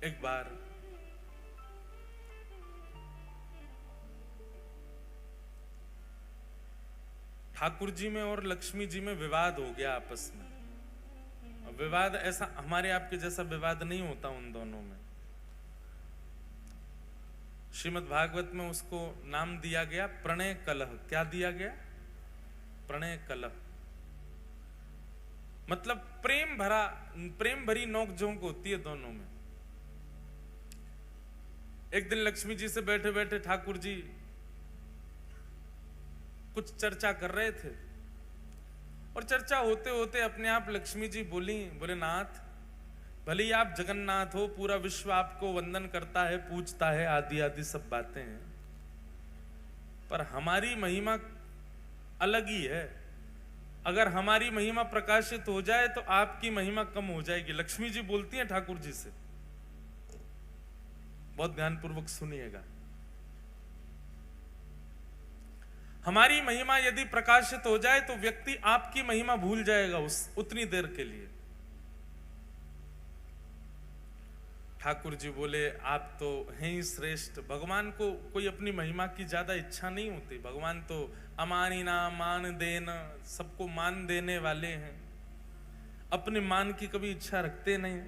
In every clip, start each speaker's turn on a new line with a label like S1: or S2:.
S1: एक बार ठाकुर जी में और लक्ष्मी जी में विवाद हो गया आपस में। विवाद ऐसा हमारे आपके जैसा विवाद नहीं होता उन दोनों में। श्रीमद् भागवत में उसको नाम दिया गया प्रणय कलह। क्या दिया गया? प्रणय कलह। मतलब प्रेम भरी नोकझोंक होती है दोनों में। एक दिन लक्ष्मी जी से बैठे बैठे ठाकुर जी कुछ चर्चा कर रहे थे और चर्चा होते होते अपने आप लक्ष्मी जी बोले नाथ, भले ही आप जगन्नाथ हो, पूरा विश्व आपको वंदन करता है, पूजता है, आदि आदि सब बातें हैं, पर हमारी महिमा अलग ही है। अगर हमारी महिमा प्रकाशित हो जाए तो आपकी महिमा कम हो जाएगी। लक्ष्मी जी बोलती हैं ठाकुर जी से, बहुत ध्यानपूर्वक सुनिएगा। हमारी महिमा यदि प्रकाशित हो जाए तो व्यक्ति आपकी महिमा भूल जाएगा उतनी देर के लिए। ठाकुर जी बोले आप तो हैं ही श्रेष्ठ। भगवान को कोई अपनी महिमा की ज्यादा इच्छा नहीं होती। भगवान तो अमानिना मान देना, सबको मान देने वाले हैं, अपने मान की कभी इच्छा रखते नहीं।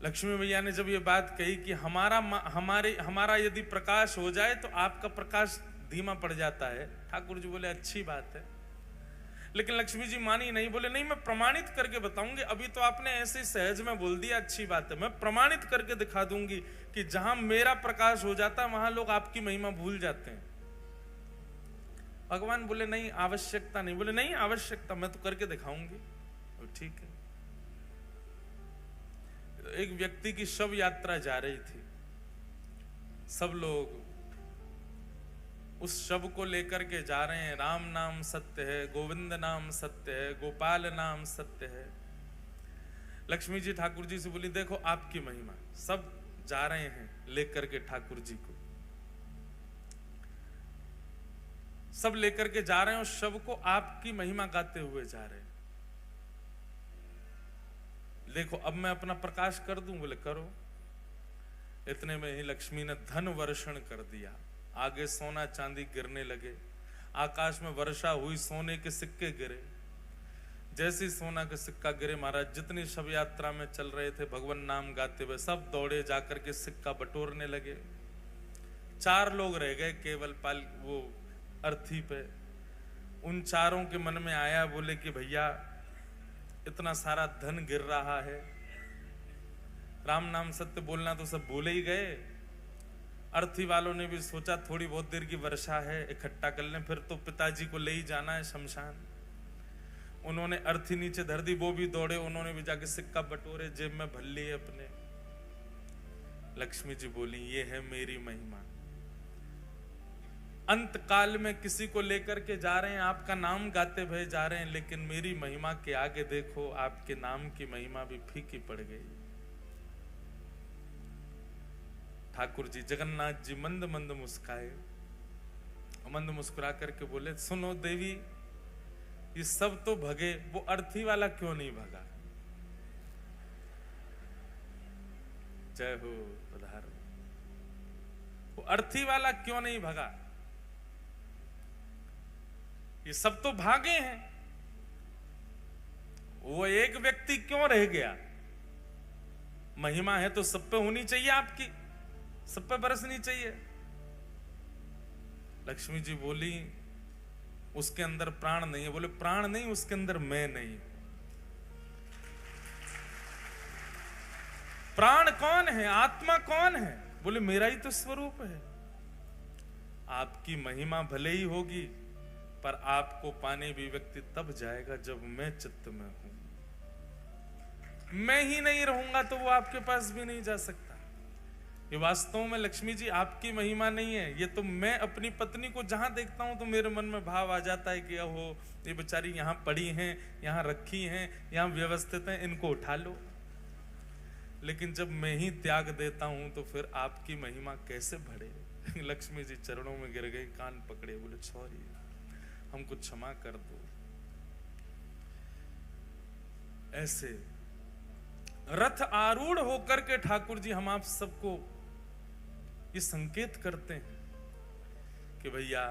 S1: लक्ष्मी मैया ने जब ये बात कही कि हमारा यदि प्रकाश हो जाए तो आपका प्रकाश धीमा पड़ जाता है, ठाकुर जी बोले अच्छी बात है। लेकिन लक्ष्मी जी मानी नहीं, बोले नहीं मैं प्रमाणित करके बताऊंगी। अभी तो आपने ऐसे सहज में बोल दिया अच्छी बात है, मैं प्रमाणित करके दिखा दूंगी कि जहां मेरा प्रकाश हो जाता है वहां लोग आपकी महिमा भूल जाते हैं। भगवान बोले नहीं आवश्यकता नहीं। बोले नहीं आवश्यकता, मैं तो करके दिखाऊंगी। ठीक है। एक व्यक्ति की शव यात्रा जा रही थी। सब लोग उस शव को लेकर के जा रहे हैं। राम नाम सत्य है, गोविंद नाम सत्य है, गोपाल नाम सत्य है। लक्ष्मी जी ठाकुर जी से बोली देखो आपकी महिमा। सब जा रहे हैं लेकर के ठाकुर जी को, सब लेकर के जा रहे हैं उस शव को, आपकी महिमा गाते हुए जा रहे हैं। देखो अब मैं अपना प्रकाश कर दूं। बोले करो। इतने में ही लक्ष्मी ने धन वर्षण कर दिया। आगे सोना चांदी गिरने लगे, आकाश में वर्षा हुई, सोने के सिक्के गिरे। जैसे सोना का सिक्का गिरे, महाराज जितनी शव यात्रा में चल रहे थे भगवान नाम गाते हुए, सब दौड़े जाकर के सिक्का बटोरने लगे। 4 लोग रह गए केवल वो अर्थी पे। उन चारों के मन में आया, बोले कि भैया इतना सारा धन गिर रहा है, राम नाम सत्य बोलना तो सब भूले ही गए। अर्थी वालों ने भी सोचा थोड़ी बहुत देर की वर्षा है, इकट्ठा कर लें, फिर तो पिताजी को ले ही जाना है शमशान। उन्होंने अर्थी नीचे धर दी, वो भी दौड़े, उन्होंने भी जाके सिक्का बटोरे, जेब में भर लिए अपने। लक्ष्मी जी बोली ये है मेरी महिमा। अंत काल में किसी को लेकर के जा रहे हैं, आपका नाम गाते हुए जा रहे हैं, लेकिन मेरी महिमा के आगे देखो आपके नाम की महिमा भी फीकी पड़ गई। ठाकुर जी जगन्नाथ जी मंद मंद मुस्काए, मंद मुस्कुरा करके बोले सुनो देवी, ये सब तो भगे, वो अर्थी वाला क्यों नहीं भगा? जय हो पधार। वो अर्थी वाला क्यों नहीं भगा? ये सब तो भागे हैं, वो एक व्यक्ति क्यों रह गया? महिमा है तो सब पे होनी चाहिए, आपकी सब पे बरसनी चाहिए। लक्ष्मी जी बोली उसके अंदर प्राण नहीं है। बोले प्राण नहीं, उसके अंदर मैं नहीं। प्राण कौन है, आत्मा कौन है? बोले मेरा ही तो स्वरूप है। आपकी महिमा भले ही होगी, पर आपको पाने भी व्यक्ति तब जाएगा जब मैं चित्त में हूं। मैं ही नहीं रहूंगा तो वो आपके पास भी नहीं जा सकता। ये वास्तव में लक्ष्मी जी आपकी महिमा नहीं है। ये तो मैं अपनी पत्नी को जहां देखता हूं तो मेरे मन में भाव आ जाता है कि ओहो ये बेचारी यहां पड़ी हैं, यहां रखी हैं, यहां व्यवस्थित हैं, इनको उठा लो। लेकिन जब मैं ही त्याग देता हूं तो फिर आपकी महिमा कैसे बढ़े? लक्ष्मी जी चरणों में गिर गई, कान पकड़े, बोले सॉरी, हमको क्षमा कर दो। ऐसे रथ आरूढ़ होकर के ठाकुर जी हम आप सबको ये संकेत करते हैं कि भैया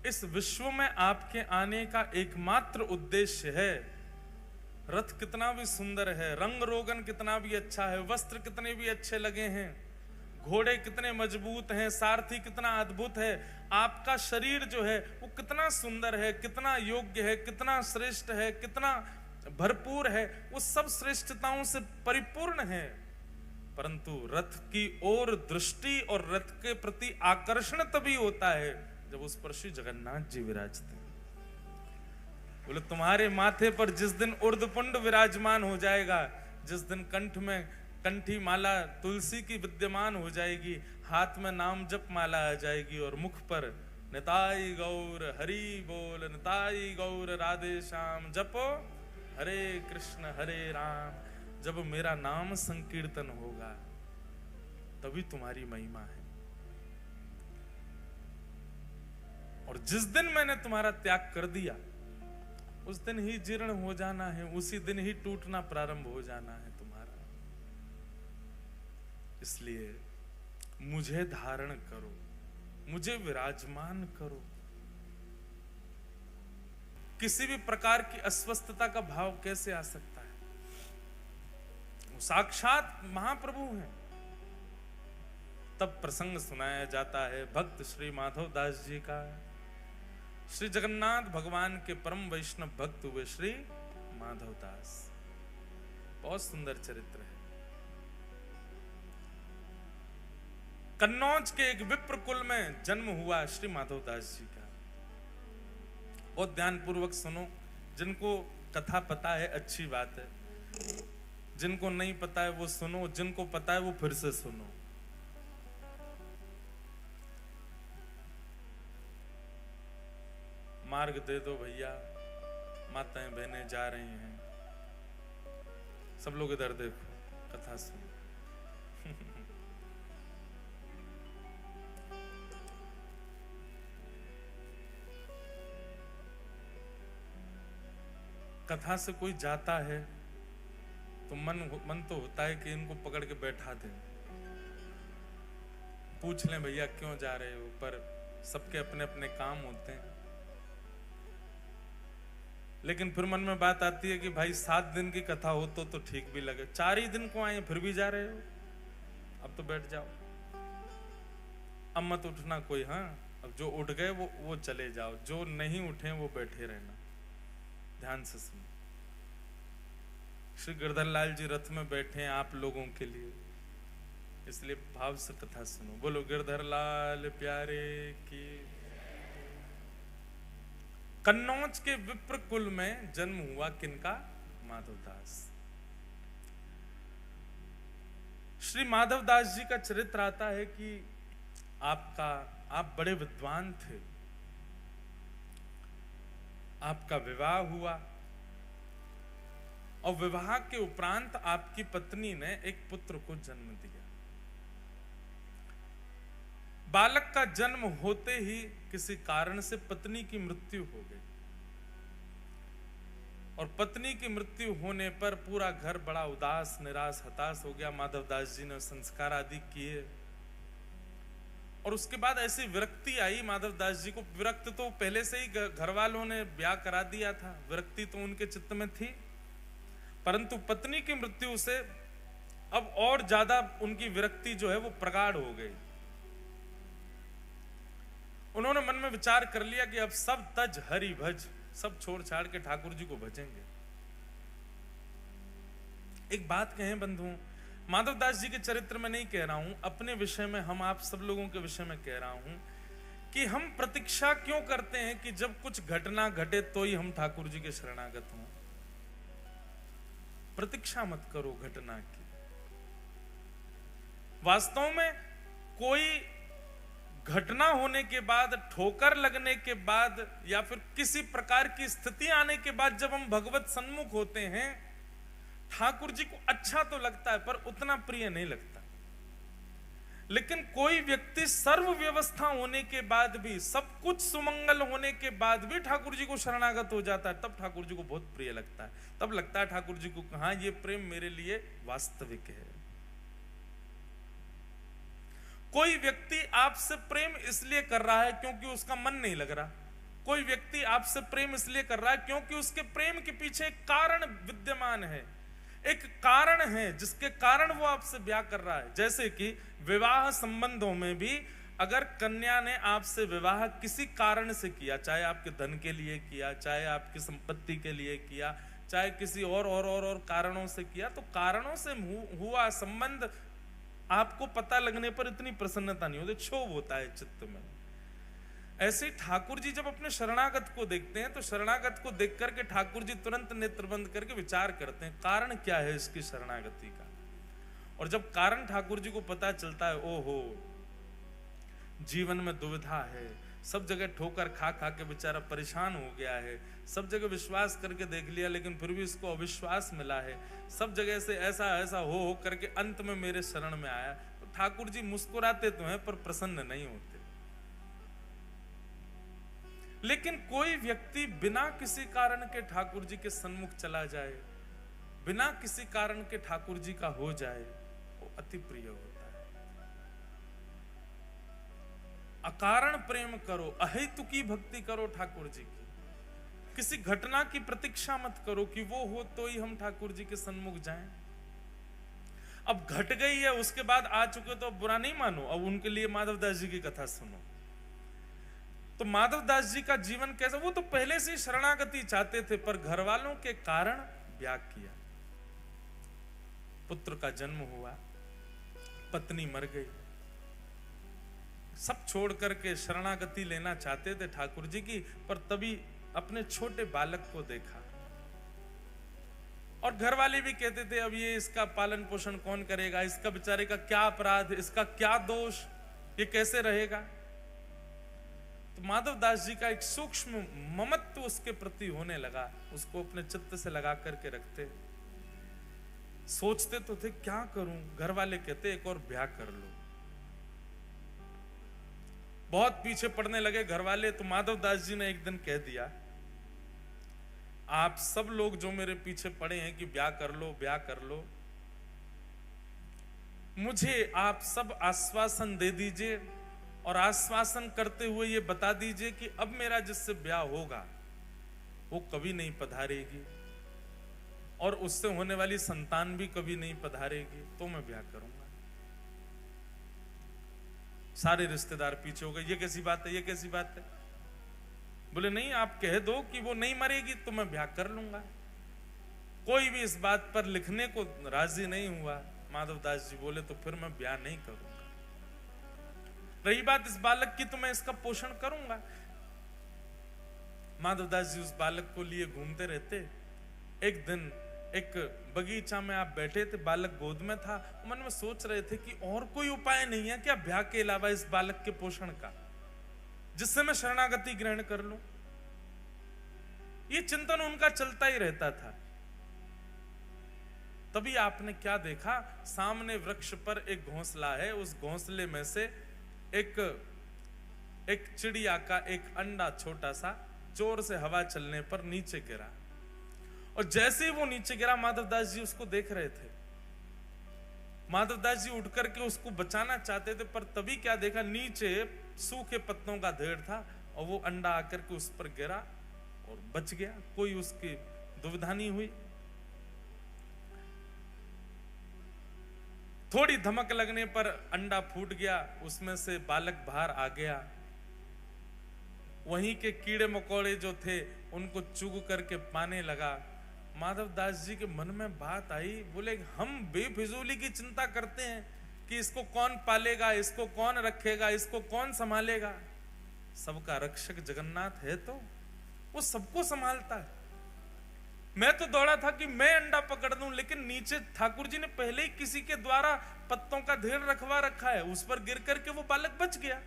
S1: इस विश्व में आपके आने का एकमात्र उद्देश्य है। रथ कितना भी सुंदर है, रंग रोगन कितना भी अच्छा है, वस्त्र कितने भी अच्छे लगे हैं, घोड़े कितने मजबूत हैं, सारथी कितना अद्भुत है, आपका शरीर जो है वो कितना सुंदर है, कितना योग्य है, कितना श्रेष्ठ है, कितना भरपूर है, वो सब श्रेष्ठताओं से परिपूर्ण है। परंतु रथ की ओर दृष्टि और रथ के प्रति आकर्षण तभी होता है जब उस पर श्री जगन्नाथ जी विराजते हैं। बोले तुम्हारे माथे पर जिस दिन उर्ध्वपुंड विराजमान हो जाएगा, जिस दिन कंठ में कंठी माला तुलसी की विद्यमान हो जाएगी, हाथ में नाम जप माला आ जाएगी और मुख पर निताई गौर हरि बोल, निताई गौर राधे श्याम जपो हरे कृष्ण हरे राम, जब मेरा नाम संकीर्तन होगा तभी तुम्हारी महिमा है। और जिस दिन मैंने तुम्हारा त्याग कर दिया उस दिन ही जीर्ण हो जाना है, उसी दिन ही टूटना प्रारंभ हो जाना है तुम्हारा। इसलिए मुझे धारण करो, मुझे विराजमान करो। किसी भी प्रकार की अस्वस्थता का भाव कैसे आ सकता है? वो साक्षात महाप्रभु हैं। तब प्रसंग सुनाया जाता है भक्त श्री माधव दास जी का। श्री जगन्नाथ भगवान के परम वैष्णव भक्त हुए श्री माधव दास। बहुत सुंदर चरित्र है। कन्नौज के एक विप्र कुल में जन्म हुआ श्री माधव दास जी का। बहुत ध्यान पूर्वक सुनो। जिनको कथा पता है अच्छी बात है, जिनको नहीं पता है वो सुनो, जिनको पता है वो फिर से सुनो। मार्ग दे दो भैया, माताएं बहनें जा रही हैं, सब लोग इधर देखो, कथा सुनो। कथा से कोई जाता है तो मन तो होता है कि इनको पकड़ के बैठा दें, पूछ लें भैया क्यों जा रहे हो, पर सबके अपने अपने काम होते हैं। लेकिन फिर मन में बात आती है कि भाई 7 दिन की कथा हो तो ठीक भी लगे, 4 ही दिन को आए फिर भी जा रहे हो, अब तो बैठ जाओ, अब मत उठना कोई। हाँ, अब जो उठ गए वो चले जाओ, जो नहीं उठे वो बैठे रहना। ध्यान से सुनो। श्री गिरधर लाल जी रथ में बैठे हैं आप लोगों के लिए, इसलिए भाव से कथा सुनो। बोलो गिरधर लाल प्यारे की। कन्नौज के विप्र कुल में जन्म हुआ किनका? माधवदास। श्री माधवदास जी का चरित्र आता है कि आप बड़े विद्वान थे, आपका विवाह हुआ और विवाह के उपरांत आपकी पत्नी ने एक पुत्र को जन्म दिया। बालक का जन्म होते ही किसी कारण से पत्नी की मृत्यु हो गई और पत्नी की मृत्यु होने पर पूरा घर बड़ा उदास निराश हताश हो गया। माधवदास जी ने संस्कार आदि किए और उसके बाद ऐसी विरक्ति आई माधवदास जी को। विरक्त तो पहले से ही घर वालों ने ब्याह करा दिया था, विरक्ति तो उनके चित्त में थी, परंतु पत्नी की मृत्यु से अब और ज्यादा उनकी विरक्ति जो है वो प्रगाढ़ हो गई। उन्होंने मन में विचार कर लिया कि अब सब तज हरि भज, सब छोड़ छाड़ के ठाकुर जी को भजेंगे। एक बात कहें बंधुओं, माधवदास जी के चरित्र में नहीं कह रहा हूं, अपने विषय में, हम आप सब लोगों के विषय में कह रहा हूं कि हम प्रतीक्षा क्यों करते हैं कि जब कुछ घटना घटे तो ही हम ठाकुर जी के शरणागत हों। प्रतीक्षा मत करो घटना की। वास्तव में कोई घटना होने के बाद, ठोकर लगने के बाद या फिर किसी प्रकार की स्थिति आने के बाद जब हम भगवत सन्मुख होते हैं, ठाकुर जी को अच्छा तो लगता है पर उतना प्रिय नहीं लगता। लेकिन कोई व्यक्ति सर्व व्यवस्था होने के बाद भी, सब कुछ सुमंगल होने के बाद भी ठाकुर जी को शरणागत हो जाता है, तब ठाकुर जी को बहुत प्रिय लगता है। तब लगता है ठाकुर जी को, हाँ ये प्रेम मेरे लिए वास्तविक है। कोई व्यक्ति आपसे प्रेम इसलिए कर रहा है क्योंकि उसका मन नहीं लग रहा। कोई व्यक्ति आपसे प्रेम इसलिए कर रहा है क्योंकि उसके प्रेम के पीछे एक कारण विद्यमान है, एक कारण है जिसके कारण वो आपसे ब्याह कर रहा है। जैसे कि विवाह संबंधों में भी अगर कन्या ने आपसे विवाह किसी कारण से किया, चाहे आपके धन के लिए किया, चाहे आपकी संपत्ति के लिए किया, चाहे किसी और कारणों से किया, तो कारणों से हुआ संबंध आपको पता लगने पर इतनी प्रसन्नता नहीं होती, क्षोभ होता है चित्त में। ऐसे ठाकुर जी जब अपने शरणागत को देखते हैं तो शरणागत को देख करके ठाकुर जी तुरंत नेत्र बंद करके विचार करते हैं कारण क्या है इसकी शरणागति का। और जब कारण ठाकुर जी को पता चलता है, ओहो जीवन में दुविधा है, सब जगह ठोकर खा खा के बेचारा परेशान हो गया है, सब जगह विश्वास करके देख लिया लेकिन फिर भी इसको अविश्वास मिला है, सब जगह से ऐसा ऐसा हो करके अंत में मेरे शरण में आया, तो ठाकुर जी मुस्कुराते तो हैं पर प्रसन्न नहीं होते। लेकिन कोई व्यक्ति बिना किसी कारण के ठाकुर जी के सन्मुख चला जाए, बिना किसी कारण के ठाकुर जी का हो जाए, वो अति प्रिय होता है। अकारण प्रेम करो, अहेतु की भक्ति करो ठाकुर जी की। किसी घटना की प्रतीक्षा मत करो कि वो हो तो ही हम ठाकुर जी के सन्मुख जाएं। अब घट गई है, उसके बाद आ चुके तो अब बुरा नहीं मानो। अब उनके लिए माधवदास जी की कथा सुनो। तो माधवदास जी का जीवन कैसा, वो तो पहले से शरणागति चाहते थे पर घर वालों के कारण ब्याह किया। पुत्र का जन्म हुआ, पत्नी मर गई, सब छोड़ करके शरणागति लेना चाहते थे ठाकुर जी की, पर तभी अपने छोटे बालक को देखा और घर वाले भी कहते थे अब ये इसका पालन पोषण कौन करेगा, इसका बेचारे का क्या अपराध, इसका क्या दोष, ये कैसे रहेगा। तो माधवदास जी का एक सूक्ष्म ममत्व उसके प्रति होने लगा, उसको अपने चित्त से लगा करके रखते। सोचते तो थे क्या करूं, घर वाले कहते एक और ब्याह कर लो। बहुत पीछे पड़ने लगे घर वाले, तो माधवदास जी ने एक दिन कह दिया, आप सब लोग जो मेरे पीछे पड़े हैं कि ब्याह कर लो ब्याह कर लो, मुझे आप सब आश्वासन दे दीजिए और आश्वासन करते हुए ये बता दीजिए कि अब मेरा जिससे ब्याह होगा वो कभी नहीं पधारेगी और उससे होने वाली संतान भी कभी नहीं पधारेगी, तो मैं ब्याह करूंगा। सारे रिश्तेदार पीछे हो गए, ये कैसी बात है, ये कैसी बात है। बोले नहीं, आप कह दो कि वो नहीं मरेगी तो मैं ब्याह कर लूंगा। कोई भी इस बात पर लिखने को राजी नहीं हुआ। माधवदास जी बोले तो फिर मैं ब्याह नहीं करूंगा। रही बात इस बालक की, तो मैं इसका पोषण करूंगा। माधवदास जी उस बालक को लिए घूमते रहते। एक दिन एक बगीचा में आप बैठे थे, बालक गोद में था, मन में सोच रहे थे कि और कोई उपाय नहीं है क्या ब्याह के अलावा इस बालक के पोषण का, जिससे मैं शरणागति ग्रहण कर लूं। ये चिंतन उनका चलता ही रहता था। तभी आपने क्या देखा, सामने वृक्ष पर एक घोंसला है, उस घोंसले में से एक चिड़िया का एक अंडा छोटा सा जोर से हवा चलने पर नीचे गिरा, और जैसे ही वो नीचे गिरा माधवदास जी उसको देख रहे थे। माधवदास जी उठ करके उसको बचाना चाहते थे, पर तभी क्या देखा, नीचे सूखे पत्तों का ढेर था और वो अंडा आकर के उस पर गिरा और बच गया। कोई उसकी दुविधा नहीं हुई। थोड़ी धमक लगने पर अंडा फूट गया, उसमें से बालक बाहर आ गया। वहीं के कीड़े मकोड़े जो थे उनको चुग करके पाने लगा। माधवदास जी के मन में बात आई, बोले हम बेफिजूली की चिंता करते हैं कि इसको कौन पालेगा, इसको कौन रखेगा, इसको कौन संभालेगा। सबका रक्षक जगन्नाथ है तो वो सबको संभालता है। मैं तो दौड़ा था कि मैं अंडा पकड़ दूं, लेकिन नीचे ठाकुर जी ने पहले ही किसी के द्वारा पत्तों का ढेर रखवा रखा है, उस पर गिर करके वो बालक बच गया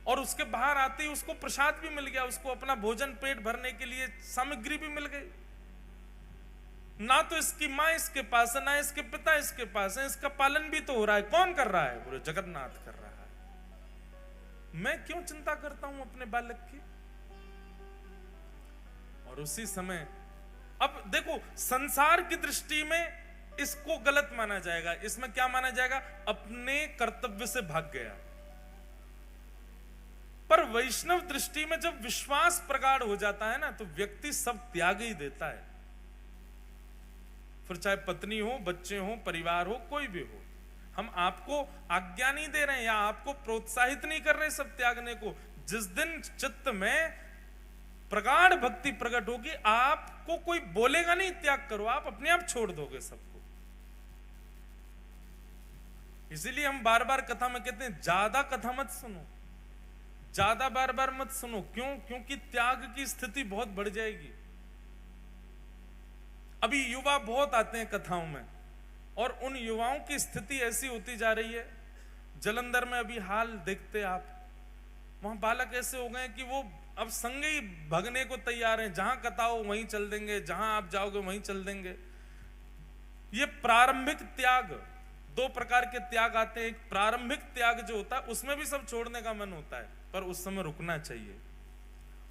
S1: और उसके बाहर आते ही उसको प्रसाद भी मिल गया, उसको अपना भोजन पेट भरने के लिए सामग्री भी मिल गई। ना तो इसकी माँ इसके पास है, ना इसके पिता इसके पास है, इसका पालन भी तो हो रहा है, कौन कर रहा है? बोले जगन्नाथ कर रहा है। मैं क्यों चिंता करता हूं अपने बालक की? और उसी समय अब देखो, संसार की दृष्टि में इसको गलत माना जाएगा। इसमें क्या माना जाएगा? अपने कर्तव्य से भाग गया। पर वैष्णव दृष्टि में जब विश्वास प्रगाढ़ हो जाता है ना, तो व्यक्ति सब त्याग ही देता है। फिर चाहे पत्नी हो, बच्चे हो, परिवार हो, कोई भी हो। हम आपको आज्ञा नहीं दे रहे हैं या आपको प्रोत्साहित नहीं कर रहे सब त्यागने को। जिस दिन चित्त में प्रगाढ़ भक्ति प्रकट होगी, आपको कोई बोलेगा नहीं त्याग करो, आप अपने आप छोड़ दोगे सबको। इसीलिए हम बार बार कथा में कहते हैं, ज्यादा कथा मत सुनो, ज्यादा बार बार मत सुनो। क्यों? क्योंकि त्याग की स्थिति बहुत बढ़ जाएगी। अभी युवा बहुत आते हैं कथाओं में, और उन युवाओं की स्थिति ऐसी होती जा रही है। जलंधर में अभी हाल देखते आप, वहां बालक ऐसे हो गए कि वो अब संगे ही भगने को तैयार हैं। जहां कथा हो वहीं चल देंगे, जहां आप जाओगे वहीं चल देंगे। ये प्रारंभिक त्याग, दो प्रकार के त्याग आते हैं। एक प्रारंभिक त्याग जो होता है, उसमें भी सब छोड़ने का मन होता है, पर उस समय रुकना चाहिए।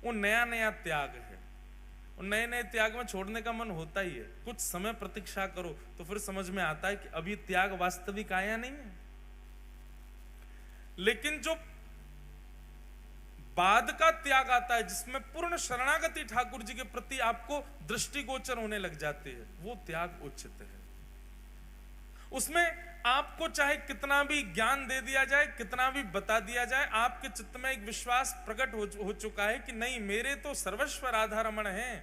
S1: वो नया नया त्याग है, और नए नए त्याग में छोड़ने का मन होता ही है। कुछ समय प्रतीक्षा करो तो फिर समझ में आता है कि अभी त्याग वास्तविक आया नहीं है। लेकिन जो बाद का त्याग आता है, जिसमें पूर्ण शरणागति ठाकुर जी के प्रति आपको दृष्टिगोचर होने लग जाती है, वो त्याग उचित है। उसमें आपको चाहे कितना भी ज्ञान दे दिया जाए, कितना भी बता दिया जाए, आपके चित्त में एक विश्वास प्रकट हो चुका है कि नहीं, मेरे तो सर्वस्व राधा रमण हैं,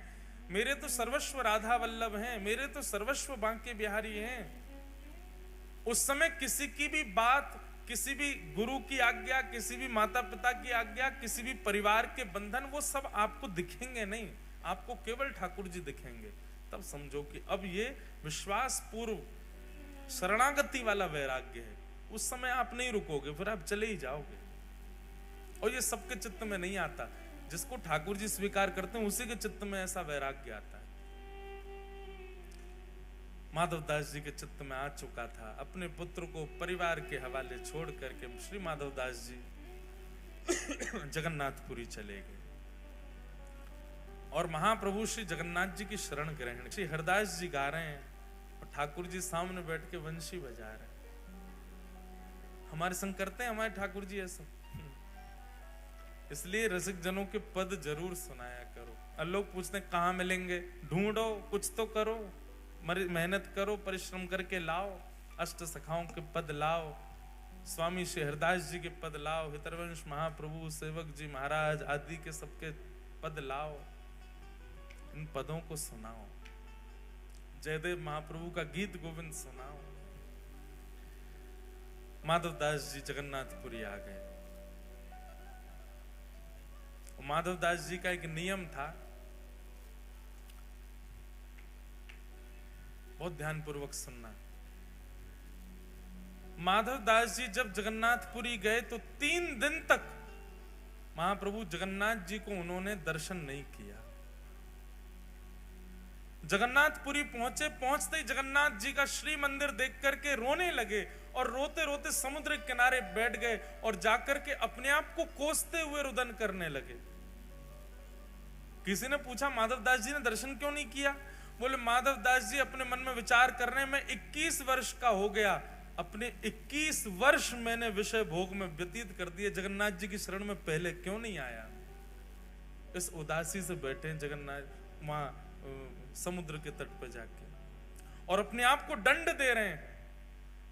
S1: मेरे तो सर्वस्व राधा वल्लभ हैं, मेरे तो सर्वस्व बांके बिहारी हैं। उस समय किसी की भी बात, किसी भी गुरु की आज्ञा, किसी भी माता पिता की आज्ञा, किसी भी परिवार के बंधन, वो सब आपको दिखेंगे नहीं, आपको केवल ठाकुर जी दिखेंगे। तब समझो कि अब ये विश्वास पूर्व शरणागति वाला वैराग्य है। उस समय आप नहीं रुकोगे, फिर आप चले ही जाओगे। और ये सबके चित्त में नहीं आता। जिसको ठाकुर जी स्वीकार करते हैं, उसी के चित्त में ऐसा वैराग्य आता है। माधवदास जी के चित्त में आ चुका था। अपने पुत्र को परिवार के हवाले छोड़ करके श्री माधवदास जी जगन्नाथपुरी चले गए, और महाप्रभु श्री जगन्नाथ जी की शरण ग्रहण। श्री हरदास जी गा रहे हैं, ठाकुर जी सामने बैठ के वंशी बजा रहे हैं। हमारे संग करते हैं हमारे ठाकुर जी ऐसा? इसलिए रसिक जनों के पद जरूर सुनाया करो। और लोग पूछते हैं कहाँ मिलेंगे, ढूंढो, कुछ तो करो, मेहनत करो, परिश्रम करके लाओ। अष्ट सखाओं के पद लाओ, स्वामी श्री हरदास जी के पद लाओ, हितरवंश महाप्रभु, सेवक जी महाराज आदि के सबके पद लाओ। इन पदों को सुनाओ, जयदेव महाप्रभु का गीत गोविंद सुनाओ। माधवदास जी जगन्नाथपुरी आ गए। माधवदास जी का एक नियम था, बहुत ध्यानपूर्वक सुनना। माधवदास जी जब जगन्नाथपुरी गए तो 3 दिन तक महाप्रभु जगन्नाथ जी को उन्होंने दर्शन नहीं किया। जगन्नाथपुरी पहुंचे, पहुंचते ही जगन्नाथ जी का श्री मंदिर देख करके रोने लगे, और रोते रोते समुद्र के किनारे बैठ गए, और जाकर के अपने आप को कोसते हुए रुदन करने लगे। किसी ने पूछा माधवदास जी ने दर्शन क्यों नहीं किया? बोले माधवदास जी अपने मन में विचार करने में 21 वर्ष का हो गया, अपने 21 वर्ष मैंने विषय भोग में व्यतीत कर दिए, जगन्नाथ जी की शरण में पहले क्यों नहीं आया। इस उदासी से बैठे जगन्नाथ वहां समुद्र के तट पर जाके, और अपने आप को दंड दे रहे हैं।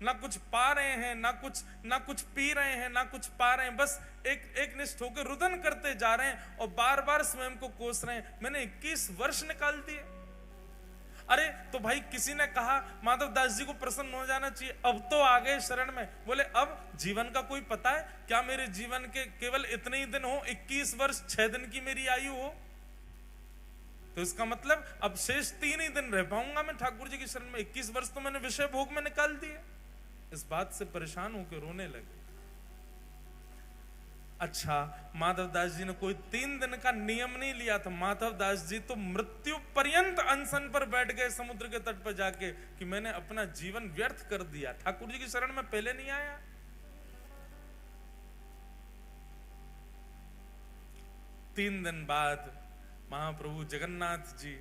S1: ना कुछ पा रहे हैं, ना कुछ पी रहे हैं, ना कुछ पा रहे हैं, बस एक निष्ठ होकर रुदन करते जा रहे हैं, और बार बार स्वयं को कोस रहे हैं, मैंने 21 वर्ष निकाल दिए। अरे तो भाई किसी ने कहा माधवदास जी को प्रसन्न हो जाना चाहिए, अब तो आ गए शरण में। बोले अब जीवन का कोई पता है क्या? मेरे जीवन के केवल इतने ही दिन हो, 21 वर्ष 6 दिन की मेरी आयु हो, तो इसका मतलब अब शेष 3 ही दिन रह पाऊंगा मैं ठाकुर जी की शरण में। 21 वर्ष तो मैंने विषय भोग में निकाल दिए। इस बात से परेशान होकर रोने लगे। अच्छा, माधवदास जी ने कोई 3 दिन का नियम नहीं लिया था। माधवदास जी तो मृत्यु पर्यंत अनशन पर बैठ गए समुद्र के तट पर जाके कि मैंने अपना जीवन व्यर्थ कर दिया, ठाकुर जी की शरण में पहले नहीं आया। तीन दिन बाद महाप्रभु जगन्नाथ जी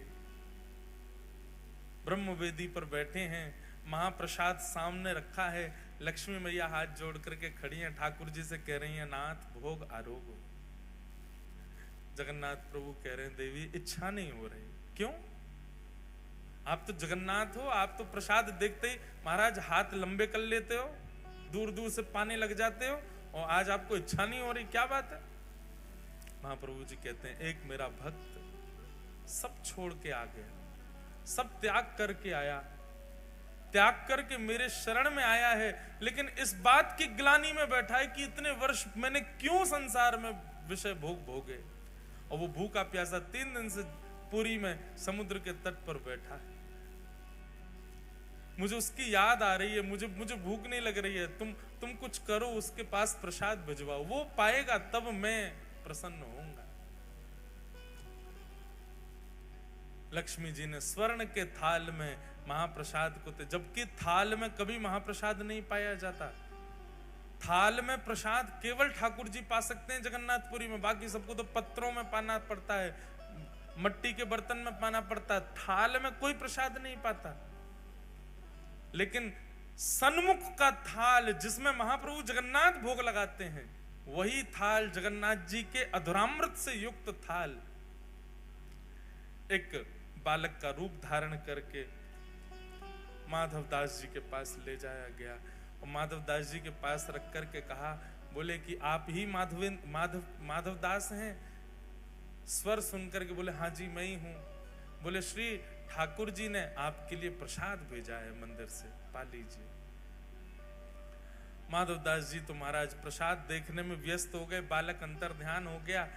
S1: ब्रह्म वेदी पर बैठे हैं, महाप्रसाद सामने रखा है, लक्ष्मी मैया हाथ जोड़ करके खड़ी हैं, ठाकुर जी से कह रही हैं नाथ भोग आरोग। जगन्नाथ प्रभु कह रहे हैं देवी इच्छा नहीं हो रही। क्यों? आप तो जगन्नाथ हो, आप तो प्रसाद देखते ही महाराज हाथ लंबे कर लेते हो, दूर दूर से पाने लग जाते हो, और आज आपको इच्छा नहीं हो रही, क्या बात है? महाप्रभु जी कहते हैं एक मेरा भक्त सब छोड़ के आ गया, सब त्याग करके आया, त्याग करके मेरे शरण में आया है, लेकिन इस बात की ग्लानि में बैठा है कि इतने वर्ष मैंने क्यों संसार में विषय भोग भोगे। और वो भूखा प्यासा 3 दिन से पुरी में समुद्र के तट पर बैठा है, मुझे उसकी याद आ रही है, मुझे भूख नहीं लग रही है, तुम कुछ करो, उसके पास प्रसाद भिजवाओ, वो पाएगा तब मैं प्रसन्न होऊंगा। लक्ष्मी जी ने स्वर्ण के थाल में महाप्रसाद को, जबकि थाल में कभी महाप्रसाद नहीं पाया जाता। थाल में प्रसाद केवल ठाकुर जी पा सकते हैं जगन्नाथपुरी में, बाकी सबको तो पत्रों में पाना पड़ता है, मट्टी के बर्तन में पाना पड़ता है, थाल में कोई प्रसाद नहीं पाता। लेकिन सन्मुख का थाल जिसमें महाप्रभु जगन्नाथ भोग लगाते हैं, वही थाल जगन्नाथ जी के अधुरामृत से युक्त थाल एक बालक का रूप धारण करके माधवदास जी के पास ले जाया गया, और माधवदास जी के पास रख करके कहा, बोले कि आप ही माधवदास हैं? स्वर सुनकर के बोले हाँ जी मैं ही हूं। बोले श्री ठाकुर जी ने आपके लिए प्रसाद भेजा है मंदिर से, पा लीजिए। माधवदास जी तो महाराज प्रसाद देखने में व्यस्त हो गए, बालक अंतर ध्यान हो गया,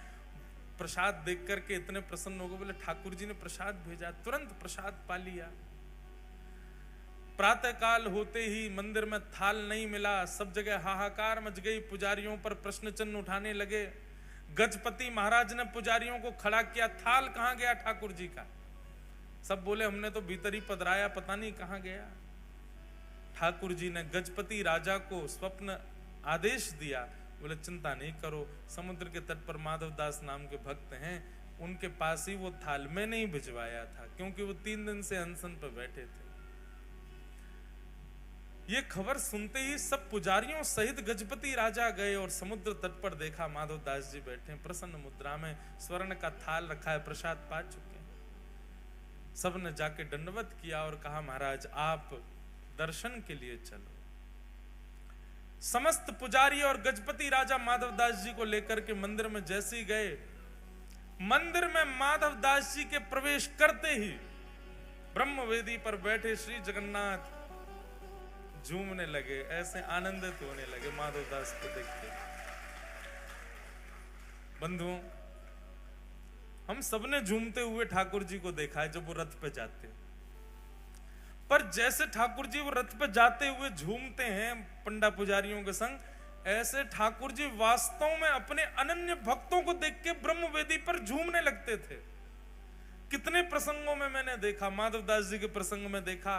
S1: प्रसाद देख करके इतने प्रसन्न हो गए, बोले ठाकुर जी ने प्रसाद भेजा, तुरंत प्रसाद पा लिया। प्रातः काल होते ही मंदिर में थाल नहीं मिला, सब जगह हाहाकार मच गई, पुजारियों पर प्रश्न चिन्ह उठाने लगे। गजपति महाराज ने पुजारियों को खड़ा किया, थाल कहां गया ठाकुर जी का? सब बोले हमने तो भीतर ही पधराया, पता नहीं कहां गया। ठाकुर जी ने गजपति राजा को स्वप्न आदेश दिया, बोले चिंता नहीं करो, समुद्र के तट पर माधवदास नाम के भक्त हैं, उनके पास ही वो थाल में नहीं भिजवाया था, क्योंकि वो 3 दिन से अनशन पर बैठे थे। ये खबर सुनते ही सब पुजारियों सहित गजपति राजा गए और समुद्र तट पर देखा माधवदास जी बैठे प्रसन्न मुद्रा में, स्वर्ण का थाल रखा है, प्रसाद पा चुके। सबने जाके दंडवत किया और कहा महाराज आप दर्शन के लिए चलो। समस्त पुजारी और गजपति राजा माधवदास जी को लेकर के मंदिर में जैसे ही गए, मंदिर में माधवदास जी के प्रवेश करते ही ब्रह्मवेदी पर बैठे श्री जगन्नाथ झूमने लगे, ऐसे आनंदित होने लगे माधवदास को देख के। बंधुओं, हम सबने झूमते हुए ठाकुर जी को देखा है जब वो रथ पे जाते हैं, पर जैसे ठाकुर जी वो रथ पे जाते हुए झूमते हैं पंडा पुजारियों के संग, ऐसे ठाकुर जी वास्तव में अपने अनन्य भक्तों को देख के ब्रह्मवेदी पर झूमने लगते थे। कितने प्रसंगों में मैंने देखा, माधवदास जी के प्रसंग में देखा,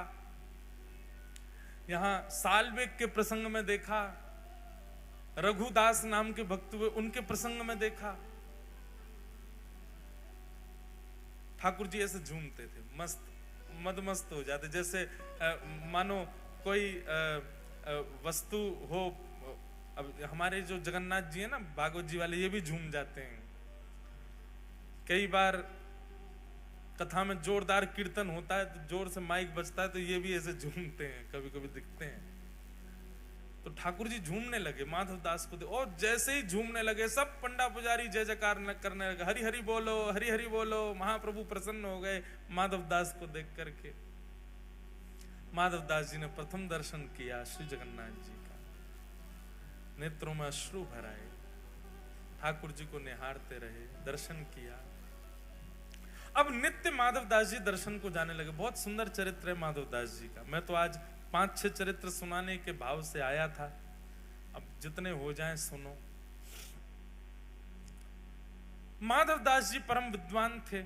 S1: यहां सालवेग के प्रसंग में देखा, रघुदास नाम के भक्त हुए उनके प्रसंग में देखा, ठाकुर जी ऐसे झूमते थे, मस्त मदमस्त हो जाते, जैसे मानो कोई वस्तु हो। अब हमारे जो जगन्नाथ जी है ना भागवत जी वाले, ये भी झूम जाते हैं। कई बार कथा में जोरदार कीर्तन होता है तो जोर से माइक बजता है तो ये भी ऐसे झूमते हैं, कभी कभी दिखते हैं। तो ठाकुर जी झूमने लगे माधवदास को, और जैसे ही झूमने लगे सब पंडा पुजारी जय जयकार करने लगे, हरि हरि बोलो, हरि हरि बोलो। महाप्रभु प्रसन्न हो गए माधवदास को देख करके। माधवदास जी ने प्रथम दर्शन किया श्री जगन्नाथ जी का, नेत्रों में अश्रु भर आए, ठाकुर जी को निहारते रहे, दर्शन किया। अब नित्य माधवदास जी दर्शन को जाने लगे। बहुत सुंदर चरित्र है माधवदास जी का। मैं तो आज 5-6 चरित्र सुनाने के भाव से आया था, अब जितने हो जाएं सुनो। माधवदास जी परम विद्वान थे।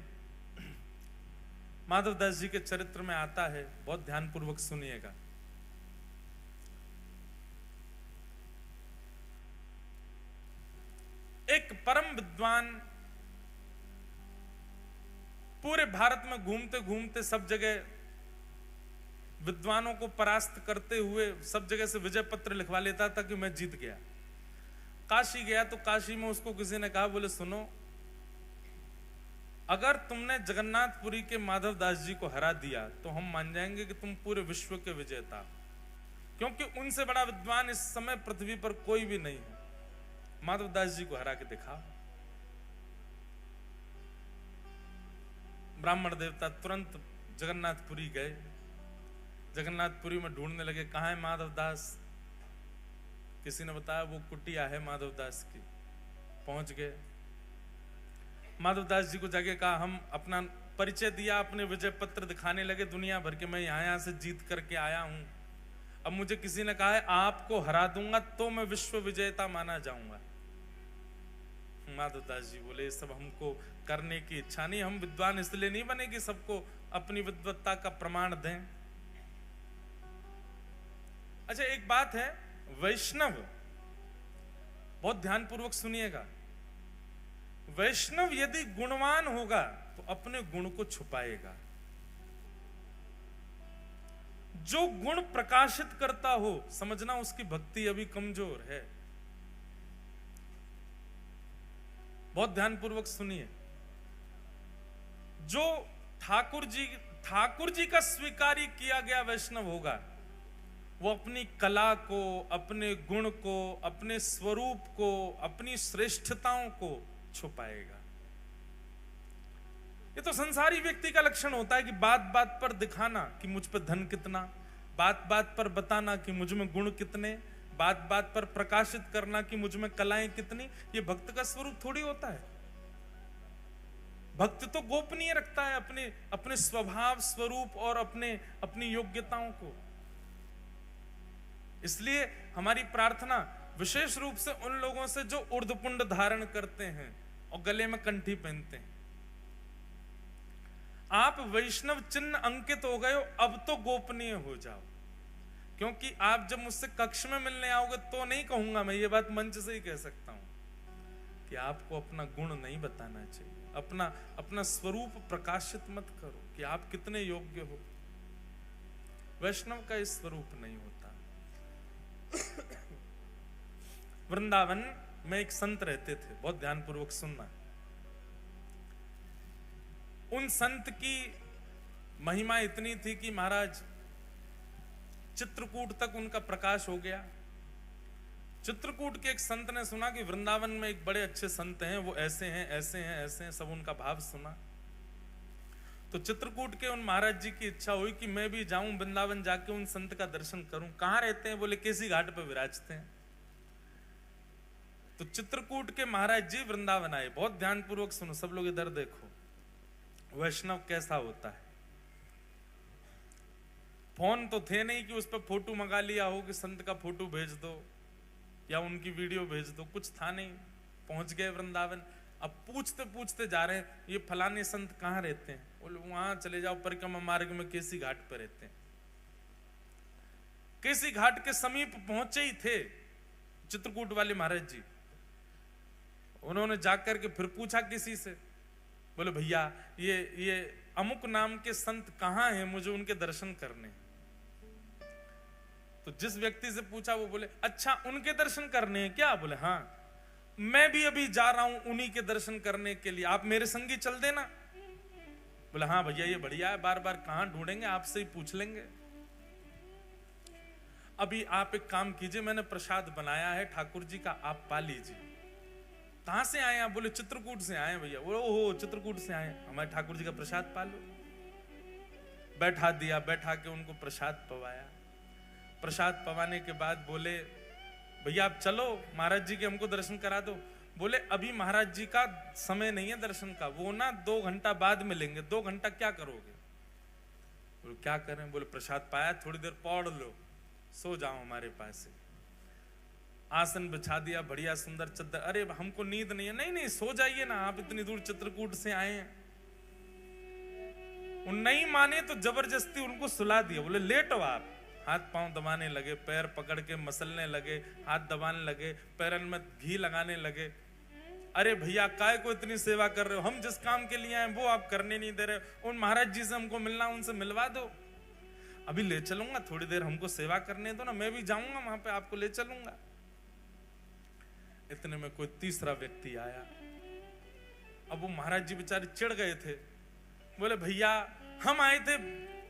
S1: माधवदास जी के चरित्र में आता है, बहुत ध्यानपूर्वक सुनिएगा। एक परम विद्वान पूरे भारत में घूमते घूमते सब जगह विद्वानों को परास्त करते हुए सब जगह से विजय पत्र लिखवा लेता था कि मैं जीत गया। काशी गया तो काशी में उसको किसी ने कहा, बोले सुनो, अगर तुमने जगन्नाथपुरी के माधवदास जी को हरा दिया तो हम मान जाएंगे कि तुम पूरे विश्व के विजेता, क्योंकि उनसे बड़ा विद्वान इस समय पृथ्वी पर कोई भी नहीं है। माधवदास जी को हरा के दिखाओ। ब्राह्मण देवता तुरंत जगन्नाथपुरी गए। जगन्नाथपुरी में ढूंढने लगे, कहाँ है माधवदास। किसी ने बताया वो कुटिया है माधवदास की। पहुंच गए, माधवदास जी को जाके कहा, हम अपना परिचय दिया, अपने विजय पत्र दिखाने लगे दुनिया भर के, मैं यहाँ से जीत करके आया हूं। अब मुझे किसी ने कहा है आपको हरा दूंगा तो मैं विश्व विजेता माना जाऊंगा। माधवदास जी बोले, ये सब हमको करने की इच्छा नहीं, हम विद्वान इसलिए नहीं बने कि सबको अपनी विद्वत्ता का प्रमाण दें। अच्छा, एक बात है, वैष्णव, बहुत ध्यानपूर्वक सुनिएगा, वैष्णव यदि गुणवान होगा तो अपने गुण को छुपाएगा। जो गुण प्रकाशित करता हो, समझना उसकी भक्ति अभी कमजोर है। बहुत ध्यानपूर्वक सुनिए। जो ठाकुर जी का स्वीकार किया गया वैष्णव होगा, वो अपनी कला को, अपने गुण को, अपने स्वरूप को, अपनी श्रेष्ठताओं को छुपाएगा। ये तो संसारी व्यक्ति का लक्षण होता है कि बात बात पर दिखाना कि मुझ पर धन कितना, बात बात पर बताना कि मुझ में गुण कितने, बात बात पर प्रकाशित करना कि मुझ में कलाएं कितनी। ये भक्त का स्वरूप थोड़ी होता है। भक्त तो गोपनीय रखता है अपने स्वभाव, स्वरूप और अपनी योग्यताओं को। इसलिए हमारी प्रार्थना विशेष रूप से उन लोगों से जो ऊर्ध्वपुंड धारण करते हैं और गले में कंठी पहनते हैं। आप वैष्णव चिन्ह अंकित हो गए हो, अब तो गोपनीय हो जाओ। क्योंकि आप जब मुझसे कक्ष में मिलने आओगे तो नहीं कहूंगा, मैं ये बात मंच से ही कह सकता हूं कि आपको अपना गुण नहीं बताना चाहिए, अपना स्वरूप प्रकाशित मत करो कि आप कितने योग्य हो। वैष्णव का इस स्वरूप नहीं होता। वृंदावन में एक संत रहते थे, बहुत ध्यानपूर्वक सुनना। उन संत की महिमा इतनी थी कि महाराज चित्रकूट तक उनका प्रकाश हो गया। चित्रकूट के एक संत ने सुना कि वृंदावन में एक बड़े अच्छे संत हैं, वो ऐसे हैं, ऐसे हैं, ऐसे हैं, सब उनका भाव सुना। तो चित्रकूट के उन महाराज जी की इच्छा हुई कि मैं भी जाऊं वृंदावन, जाके उन संत का दर्शन करूं। कहां रहते हैं? बोले केसी घाट पर विराजते हैं। तो चित्रकूट के महाराज जी वृंदावन आए। बहुत ध्यानपूर्वक सुनो, सब लोग इधर देखो, वैष्णव कैसा होता है। फोन तो थे नहीं कि उस पर फोटो मंगा लिया हो कि संत का फोटो भेज दो या उनकी वीडियो भेज दो, कुछ था नहीं। पहुंच गए वृंदावन। अब पूछते पूछते जा रहे हैं, ये फलाने संत कहाँ रहते हैं? बोले वहां चले जाओ, परिक्रमा मार्ग में केसी घाट पर रहते हैं। केसी घाट के समीप पहुंचे ही थे चित्रकूट वाले महाराज जी। उन्होंने जाकर के फिर पूछा किसी से, बोले भैया ये अमुक नाम के संत कहाँ हैं, मुझे उनके दर्शन करने। तो जिस व्यक्ति से पूछा वो बोले, अच्छा उनके दर्शन करने हैं क्या? बोले हाँ, मैं भी अभी जा रहा हूं उन्हीं के दर्शन करने के लिए, आप मेरे संगी चल देना। बोले हाँ भैया ये बढ़िया है, बार बार कहां ढूंढेंगे, आपसे ही पूछ लेंगे। अभी आप एक काम कीजिए, मैंने प्रसाद बनाया है ठाकुर जी का, आप पा लीजिए। कहां से आए आप? बोले चित्रकूट से आए भैया। ओहो चित्रकूट से आए, हमारे ठाकुर जी का प्रसाद पा लो। बैठा दिया, बैठा के उनको प्रसाद पवाया। प्रसाद पवाने के बाद बोले भैया आप चलो महाराज जी के हमको दर्शन करा दो। बोले अभी महाराज जी का समय नहीं है दर्शन का, वो ना 2 घंटा बाद मिलेंगे। 2 घंटा क्या करोगे? बोले क्या करें? बोले प्रसाद पाया, थोड़ी देर पौड़ लो, सो जाओ हमारे पास से। आसन बिछा दिया, बढ़िया सुंदर चद्दर। अरे हमको नींद नहीं है। नहीं नहीं, सो जाइए ना, आप इतनी दूर चित्रकूट से आए हैं। वो नहीं माने तो जबरदस्ती उनको सुला दिया। बोले लेटो आप। हाथ पांव दबाने लगे, पैर पकड़ के मसलने लगे, हाथ दबाने लगे, पैरन में घी लगाने लगे। अरे भैया काय को इतनी सेवा कर रहे हो, हम जिस काम के लिए आए वो आप करने नहीं दे रहे। उन महाराज जी से हमको मिलना, उनसे मिलवा दो। अभी ले चलूंगा, थोड़ी देर हमको सेवा करने दो ना, मैं भी जाऊंगा वहां पे, आपको ले चलूंगा। इतने में कोई तीसरा व्यक्ति आया। अब वो महाराज जी बेचारे चिढ़ गए थे। बोले भैया हम आए थे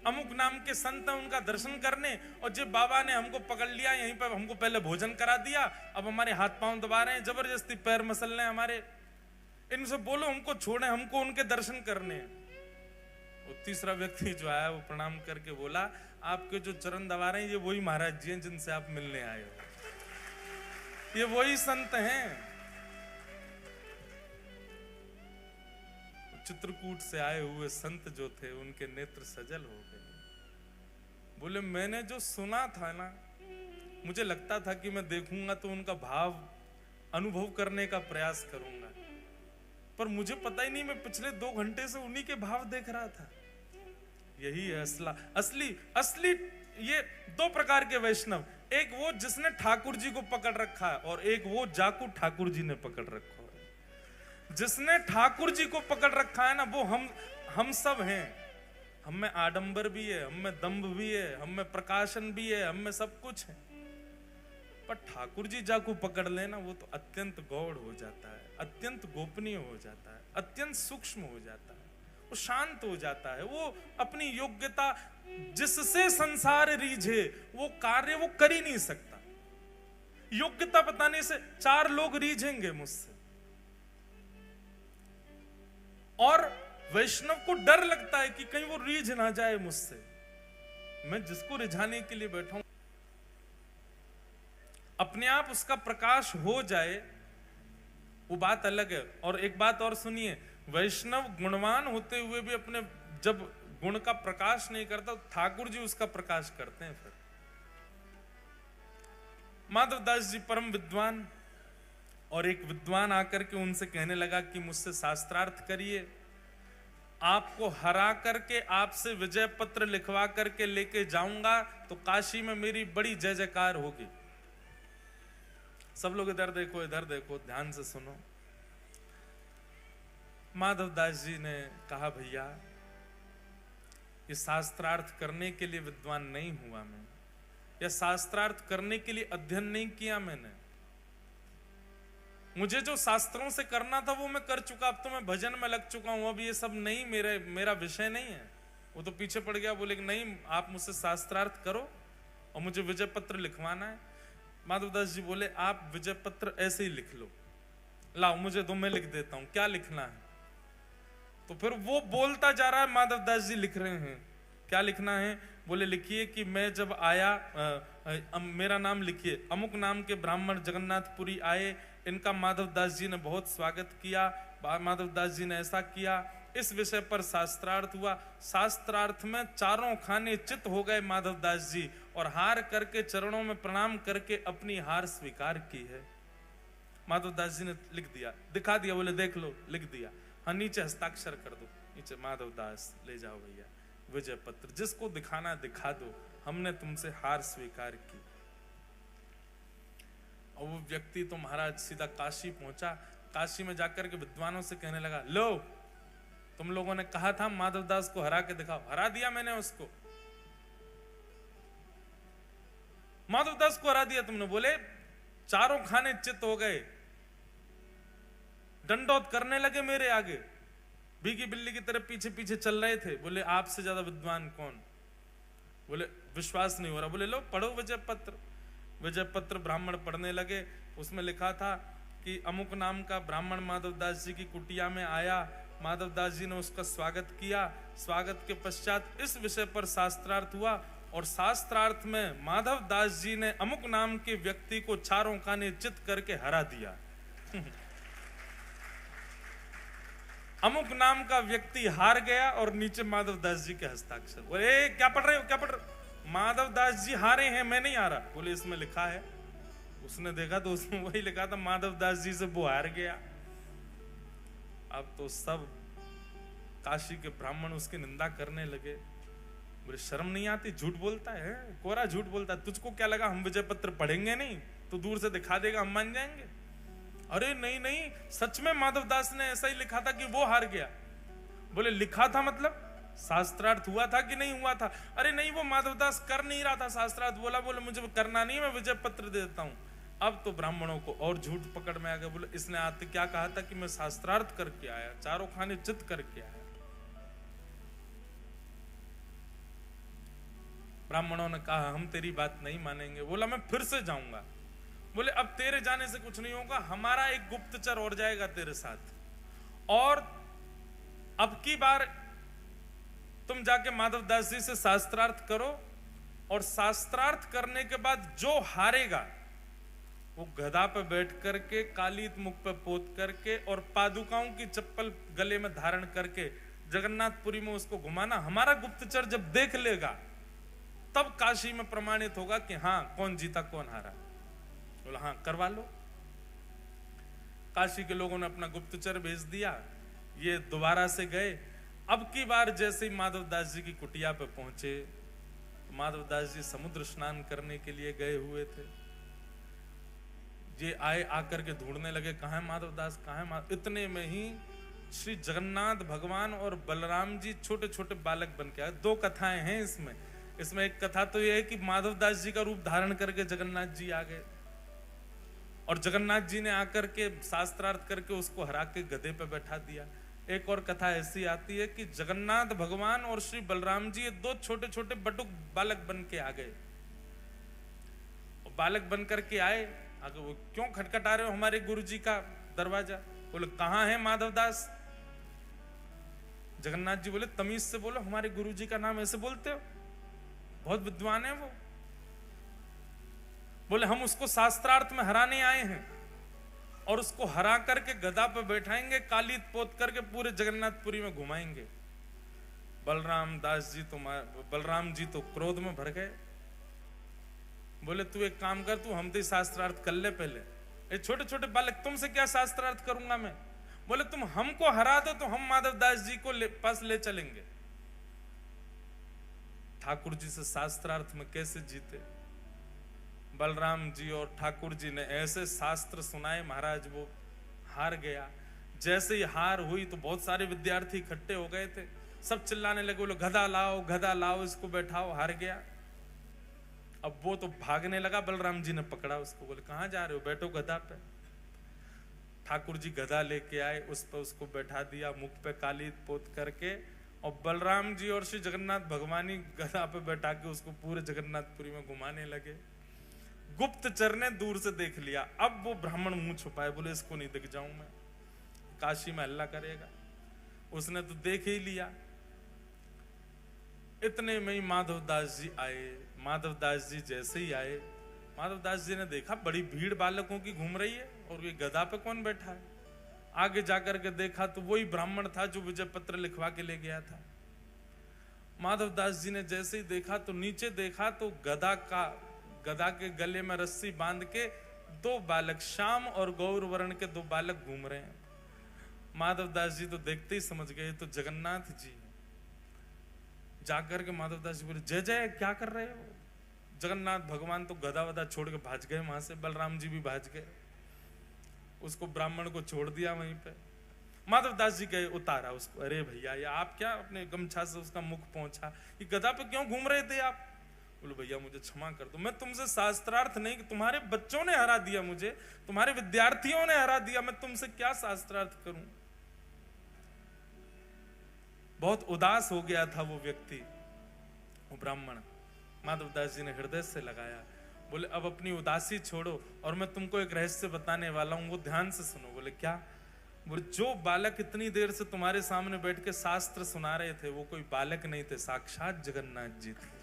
S1: अमुक नाम के संत हैं, उनका दर्शन करने, और जब बाबा ने हमको पकड़ लिया यहीं पर, हमको पहले भोजन करा दिया, अब हमारे हाथ पांव दबा रहे हैं, जबरदस्ती पैर मसल रहे हैं हमारे। इनसे बोलो हमको छोड़े, हमको उनके दर्शन करने। वो तीसरा व्यक्ति जो आया वो प्रणाम करके बोला, आपके जो चरण दबा रहे हैं ये वही महाराज जी हैं जिनसे आप मिलने आए हो, ये वही संत हैं। चित्रकूट से आए हुए संत जो थे उनके नेत्र सजल हो गए। बोले मैंने जो सुना था ना, मुझे लगता था कि मैं देखूंगा तो उनका भाव अनुभव करने का प्रयास करूंगा, पर मुझे पता ही नहीं, मैं पिछले 2 घंटे से उन्हीं के भाव देख रहा था। यही है असली ये 2 प्रकार के वैष्णव, एक वो जिसने ठाकुर जी को पकड़ रखा है, और एक वो जाकू ठाकुर जी ने पकड़ रखा है। जिसने ठाकुर जी को पकड़ रखा है ना, वो हम सब हैं। हम में आडंबर भी है, हम में दंभ भी है, हम में प्रकाशन भी है, हम में सब कुछ है। पर ठाकुर जी जाकू पकड़ लेना, वो तो अत्यंत गौड़ हो जाता है, अत्यंत गोपनीय हो जाता है, अत्यंत सूक्ष्म हो जाता है, वो शांत हो जाता है। वो अपनी योग्यता जिससे संसार रीझे वो कार्य वो कर ही नहीं सकता। योग्यता बताने से 4 लोग रीझेंगे मुझसे, और वैष्णव को डर लगता है कि कहीं वो रीझ ना जाए मुझसे। मैं जिसको रिझाने के लिए बैठा हूं, अपने आप उसका प्रकाश हो जाए, वो बात अलग है। और एक बात और सुनिए, वैष्णव गुणवान होते हुए भी अपने जब गुण का प्रकाश नहीं करता, तो ठाकुर जी उसका प्रकाश करते हैं। फिर माधवदास जी परम विद्वान, और एक विद्वान आकर के उनसे कहने लगा कि मुझसे शास्त्रार्थ करिए, आपको हरा करके आपसे विजय पत्र लिखवा करके लेके जाऊंगा तो काशी में मेरी बड़ी जय जयकार होगी। सब लोग इधर देखो, इधर देखो, ध्यान से सुनो। माधवदास जी ने कहा भैया ये शास्त्रार्थ करने के लिए विद्वान नहीं हुआ मैं, या शास्त्रार्थ करने के लिए अध्ययन नहीं किया मैंने। मुझे जो शास्त्रों से करना था वो मैं कर चुका, अब तो मैं भजन में लग चुका हूं, अब ये सब नहीं, मेरा विषय नहीं है। वो तो पीछे पड़ गया। बोले कि नहीं, आप मुझसे शास्त्रार्थ करो और मुझे विजय पत्र लिखवाना है। माधवदास जी बोले आप विजय पत्र ऐसे ही लिख लो, लाओ मुझे दो, मैं लिख देता हूं, क्या लिखना है। तो फिर वो बोलता जा रहा है, माधवदास जी लिख रहे हैं, क्या लिखना है। बोले लिखिए कि मैं जब आया, मेरा नाम लिखिए, अमुक नाम के ब्राह्मण जगन्नाथपुरी आए, इनका माधवदास जी ने बहुत स्वागत किया, माधवदास जी ने ऐसा किया, इस विषय पर शास्त्रार्थ हुआ। शास्त्रार्थ में 4 खाने चित हो गए माधवदास जी, और हार करके चरणों में प्रणाम करके अपनी हार स्वीकार की है। माधवदास जी ने लिख दिया, दिखा दिया, बोले देख लो, लिख दिया। हाँ, नीचे हस्ताक्षर कर दो, नीचे माधवदास ले जाओ भैया विजय पत्र, जिसको दिखाना दिखा दो, हमने तुमसे हार स्वीकार की। और वो व्यक्ति तो महाराज सीधा काशी पहुंचा। काशी में जाकर के विद्वानों से कहने लगा, लो तुम लोगों ने कहा था माधवदास को हरा के दिखाओ, हरा दिया मैंने उसको, माधवदास को हरा दिया तुमने। बोले 4 खाने चित हो गए, दंडौत करने लगे मेरे आगे, भीगी बिल्ली की तरह पीछे पीछे चल रहे थे। बोले आपसे ज्यादा विद्वान कौन। बोले विश्वास नहीं हो रहा। बोले लो पढ़ो विजय पत्र। विजय पत्र ब्राह्मण पढ़ने लगे। उसमें लिखा था कि अमुक नाम का ब्राह्मण माधवदास जी की कुटिया में आया, माधवदास जी ने उसका स्वागत किया, स्वागत के पश्चात इस विषय पर शास्त्रार्थ हुआ, और शास्त्रार्थ में माधवदास जी ने अमुक नाम के व्यक्ति को 4 खाने चित करके हरा दिया। अमुक नाम का व्यक्ति हार गया, और नीचे माधवदास जी के हस्ताक्षर। बोले क्या पढ़ रहे हो, क्या पढ़ रहे हो। माधवदास जी हारे हैं, मैं नहीं हारा। बोले इसमें लिखा है। उसने देखा तो उसमें वही लिखा था माधव दास जी से वो हार गया। अब तो सब काशी के ब्राह्मण उसकी निंदा करने लगे। बोले शर्म नहीं आती, झूठ बोलता है, कोरा झूठ बोलता है, तुझको क्या लगा हम विजय पत्र पढ़ेंगे नहीं, तो दूर से दिखा देगा हम मान जाएंगे? अरे नहीं नहीं, सच में माधव दास ने ऐसा ही लिखा था कि वो हार गया। बोले लिखा था मतलब शास्त्रार्थ हुआ था कि नहीं हुआ था? अरे नहीं, वो माधवदास कर नहीं रहा था शास्त्रार्थ। बोले मुझे करना नहीं, मैं विजय पत्र दे देता हूं। अब तो ब्राह्मणों को और झूठ पकड़ में आ गया। बोले इसने आते क्या कहा था कि मैं शास्त्रार्थ करके आया, चारों खाने चित करके आया। ब्राह्मणों ने कहा हम तेरी बात नहीं मानेंगे। बोला मैं फिर से जाऊंगा। बोले अब तेरे जाने से कुछ नहीं होगा, हमारा एक गुप्तचर और जाएगा तेरे साथ, और अब की बार तुम जाके माधव दास जी से शास्त्रार्थ करो, और शास्त्रार्थ करने के बाद जो हारेगा वो गधा पे बैठ करके, कालीत मुख पे पोत करके और पादुकाओं की चप्पल गले में धारण करके जगन्नाथपुरी में उसको घुमाना। हमारा गुप्तचर जब देख लेगा तब काशी में प्रमाणित होगा कि हाँ कौन जीता कौन हारा। बोला हाँ करवा लो। काशी के लोगों ने अपना गुप्तचर भेज दिया, ये दोबारा से गए। अब की बार जैसे ही माधव दास जी की कुटिया पे पहुंचे, माधव दास जी समुद्र स्नान करने के लिए गए हुए थे। ये आए, आकर के ढूंढने लगे कहाँ है माधव दास, कहाँ है माधव। इतने में ही श्री जगन्नाथ भगवान और बलराम जी छोटे छोटे बालक बन के आए। दो कथाएं हैं इसमें एक कथा तो यह है कि माधव दास जी का रूप धारण करके जगन्नाथ जी आ गए, और जगन्नाथ जी ने आकर के शास्त्रार्थ करके उसको हरा के गधे पे बैठा दिया। एक और कथा ऐसी आती है कि जगन्नाथ भगवान और श्री बलराम जी ये दो छोटे छोटे बटुक बालक बन के आ गए। बालक बन करके आए, आगे वो क्यों खटखटा रहे हो हमारे गुरु जी का दरवाजा? बोले कहाँ है माधव दास? जगन्नाथ जी बोले तमीज से बोलो, हमारे गुरु जी का नाम ऐसे बोलते हो? बहुत विद्वान है वो। बोले हम उसको शास्त्रार्थ में हराने आए हैं, और उसको हरा करके गधा पे बैठाएंगे, कालीत पोत करके पूरे जगन्नाथपुरी में घुमाएंगे। बलराम जी तो क्रोध में भर गए। बोले तू एक काम कर, तू हम तो शास्त्रार्थ कर ले पहले। ये छोटे छोटे बालक, तुमसे क्या शास्त्रार्थ करूंगा मैं? बोले तुम हमको हरा दो तो हम माधव दास जी को पास ले चलेंगे। ठाकुर जी से शास्त्रार्थ में कैसे जीते? बलराम जी और ठाकुर जी ने ऐसे शास्त्र सुनाए, महाराज वो हार गया। जैसे ही हार हुई तो बहुत सारे विद्यार्थी इकट्ठे हो गए थे, सब चिल्लाने लगे, बोलो गधा लाओ, इसको बैठाओ, हार गया। अब वो तो भागने लगा, बलराम जी ने पकड़ा उसको, बोले कहाँ जा रहे हो, बैठो गधा पे। ठाकुर जी गधा लेके आए, उस पर उसको बैठा दिया, मुख पे काली पोत करके, और बलराम जी और श्री जगन्नाथ भगवान ही गधा पे बैठा के उसको पूरे जगन्नाथपुरी में घुमाने लगे। गुप्तचर ने दूर से देख लिया। अब वो ब्राह्मण मुंह छुपाए, बोले इसको नहीं दिख जाऊं मैं, काशी में हल्ला करेगा। उसने तो देख ही लिया। इतने में ही माधव दास जी आए। माधव दास जी जैसे ही आए, माधव दास जी ने देखा बड़ी भीड़ बालकों की घूम रही है, और ये गधा पे कौन बैठा है। आगे जाकर के देखा तो वही ब्राह्मण था जो विजय पत्र लिखवा के ले गया था। माधव दास जी ने जैसे ही देखा तो नीचे देखा तो गधा के गले में रस्सी बांध के दो बालक, श्याम और गौर वर्ण के दो बालक घूम रहे हैं। माधव दास जी तो देखते ही समझ गए तो जगन्नाथ जी। जाकर के माधव दास जी बोले जय जय, क्या कर रहे हो? जगन्नाथ भगवान तो गधा वधा छोड़ के भाज गए वहां से, बलराम जी भी भाज गए, उसको ब्राह्मण को छोड़ दिया वहीं पे। माधव दास जी गए, उतारा उसको। अरे भैया ये आप क्या अपने गमछा से उसका मुख पहुंचा, ये गधा पे क्यों घूम रहे थे आप? बोलो भैया मुझे क्षमा कर दो, मैं तुमसे शास्त्रार्थ नहीं, तुम्हारे बच्चों ने हरा दिया मुझे, तुम्हारे विद्यार्थियों ने हरा दिया, मैं तुमसे क्या शास्त्रार्थ करूं। बहुत उदास हो गया था वो व्यक्ति, वो ब्राह्मण। माधव दास जी ने हृदय से लगाया, बोले अब अपनी उदासी छोड़ो और मैं तुमको एक रहस्य बताने वाला हूं, वो ध्यान से सुनो। बोले क्या? बोले जो बालक इतनी देर से तुम्हारे सामने बैठ के शास्त्र सुना रहे थे वो कोई बालक नहीं थे, साक्षात जगन्नाथ जी थे,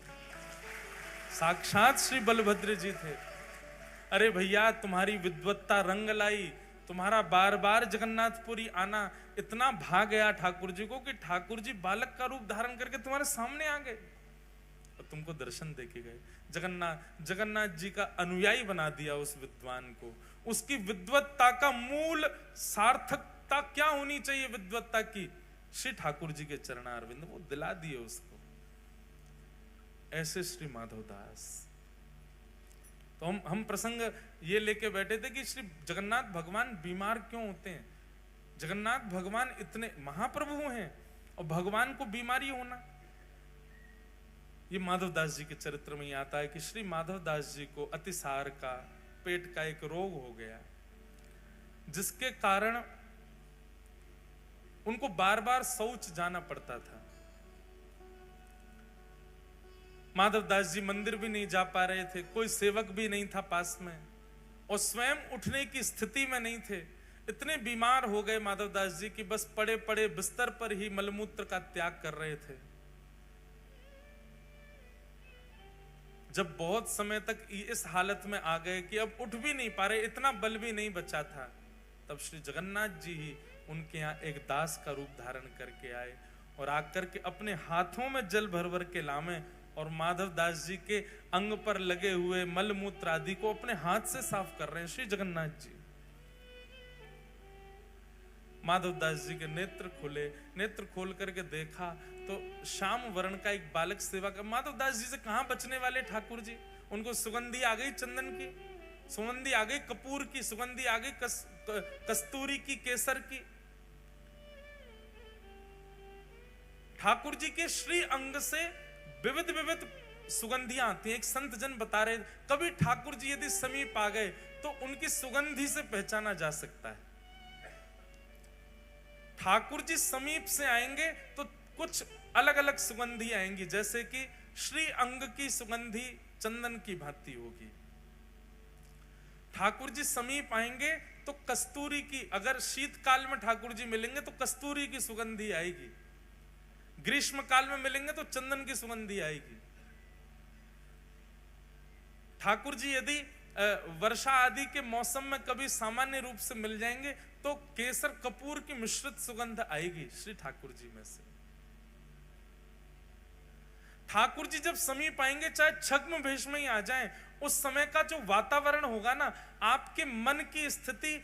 S1: साक्षात श्री बलभद्र जी थे। अरे भैया तुम्हारी विद्वत्ता रंग लाई, तुम्हारा बार बार जगन्नाथपुरी आना इतना भा गया ठाकुर जी को कि ठाकुर जी बालक का रूप धारण करके तुम्हारे सामने आ गए। और तुमको दर्शन देके गए। जगन्नाथ जी का अनुयायी बना दिया उस विद्वान को। उसकी विद्वत्ता का मूल सार्थकता क्या होनी चाहिए विद्वत्ता की? श्री ठाकुर जी के चरणारविंद, वो दिला दिए उसको। ऐसे श्री माधवदास। तो हम प्रसंग ये लेके बैठे थे कि श्री जगन्नाथ भगवान बीमार क्यों होते हैं? जगन्नाथ भगवान इतने महाप्रभु हैं और भगवान को बीमारी होना। ये माधवदास जी के चरित्र में ही आता है कि श्री माधवदास जी को अतिसार का, पेट का एक रोग हो गया, जिसके कारण उनको बार बार शौच जाना पड़ता था। माधवदास जी मंदिर भी नहीं जा पा रहे थे, कोई सेवक भी नहीं था पास में, और स्वयं उठने की स्थिति में नहीं थे। इतने बीमार हो गए माधवदास जी कि बस पड़े पड़े बिस्तर पर ही मलमूत्र का त्याग कर रहे थे। जब बहुत समय तक इस हालत में आ गए कि अब उठ भी नहीं पा रहे, इतना बल भी नहीं बचा था, तब श्री जगन्नाथ जी ही उनके यहाँ एक दास का रूप धारण करके आए और आकर के अपने हाथों में जल भर भर के लामे और माधवदास जी के अंग पर लगे हुए मल मूत्र आदि को अपने हाथ से साफ कर रहे हैं श्री जगन्नाथ जी। माधवदास जी के नेत्र खुले, नेत्र खोल करके देखा तो श्याम वर्ण का एक बालक सेवा का। माधवदास जी से कहां बचने वाले ठाकुर जी? उनको सुगंधी आ गई चंदन की, सुगंधी आ गई कपूर की, सुगंधी आ गई कस्तूरी की, केसर की। ठाकुर जी के श्री अंग से विविध विविध सुगंधियां आती हैं। एक संत जन बता रहे, कभी ठाकुर जी यदि समीप आ गए तो उनकी सुगंधी से पहचाना जा सकता है। ठाकुर जी समीप से आएंगे तो कुछ अलग अलग सुगंधी आएंगी, जैसे कि श्री अंग की सुगंधी चंदन की भांति होगी। ठाकुर जी समीप आएंगे तो कस्तूरी की, अगर शीतकाल में ठाकुर जी मिलेंगे तो कस्तूरी की सुगंधी आएगी, ग्रीष्म काल में मिलेंगे तो चंदन की सुगंधी आएगी। ठाकुर जी यदि वर्षा आदि के मौसम में कभी सामान्य रूप से मिल जाएंगे तो केसर कपूर की मिश्रित सुगंध आएगी श्री ठाकुर जी में से। ठाकुर जी जब समीप आएंगे, चाहे छद्म भेष में ही आ जाएं, उस समय का जो वातावरण होगा ना, आपके मन की स्थिति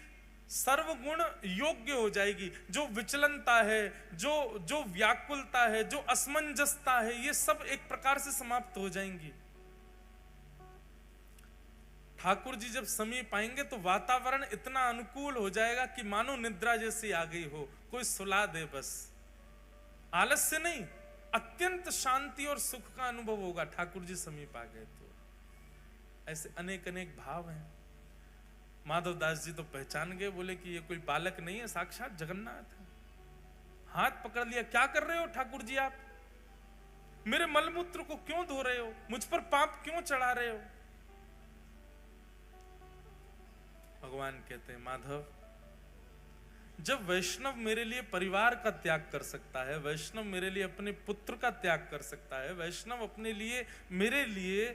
S1: सर्वगुण योग्य हो जाएगी। जो विचलनता है, जो व्याकुलता है, जो असमंजसता है, ये सब एक प्रकार से समाप्त हो जाएंगी। ठाकुर जी जब समीप आएंगे तो वातावरण इतना अनुकूल हो जाएगा कि मानो निद्रा जैसी आ गई हो, कोई सुला दे, बस आलस्य नहीं, अत्यंत शांति और सुख का अनुभव होगा ठाकुर जी समीप आ गए तो। ऐसे अनेक अनेक भाव हैं। माधवदास जी तो पहचान गए, बोले कि ये कोई बालक नहीं है, साक्षात जगन्नाथ है। हाथ पकड़ लिया, क्या कर रहे हो ठाकुर जी आप? मेरे मलमूत्र को क्यों धो रहे हो? मुझ पर पाप क्यों चढ़ा रहे हो? भगवान कहते हैं, माधव, जब वैष्णव मेरे लिए परिवार का त्याग कर सकता है, वैष्णव मेरे लिए अपने पुत्र का त्याग कर सकता है, वैष्णव अपने लिए, मेरे लिए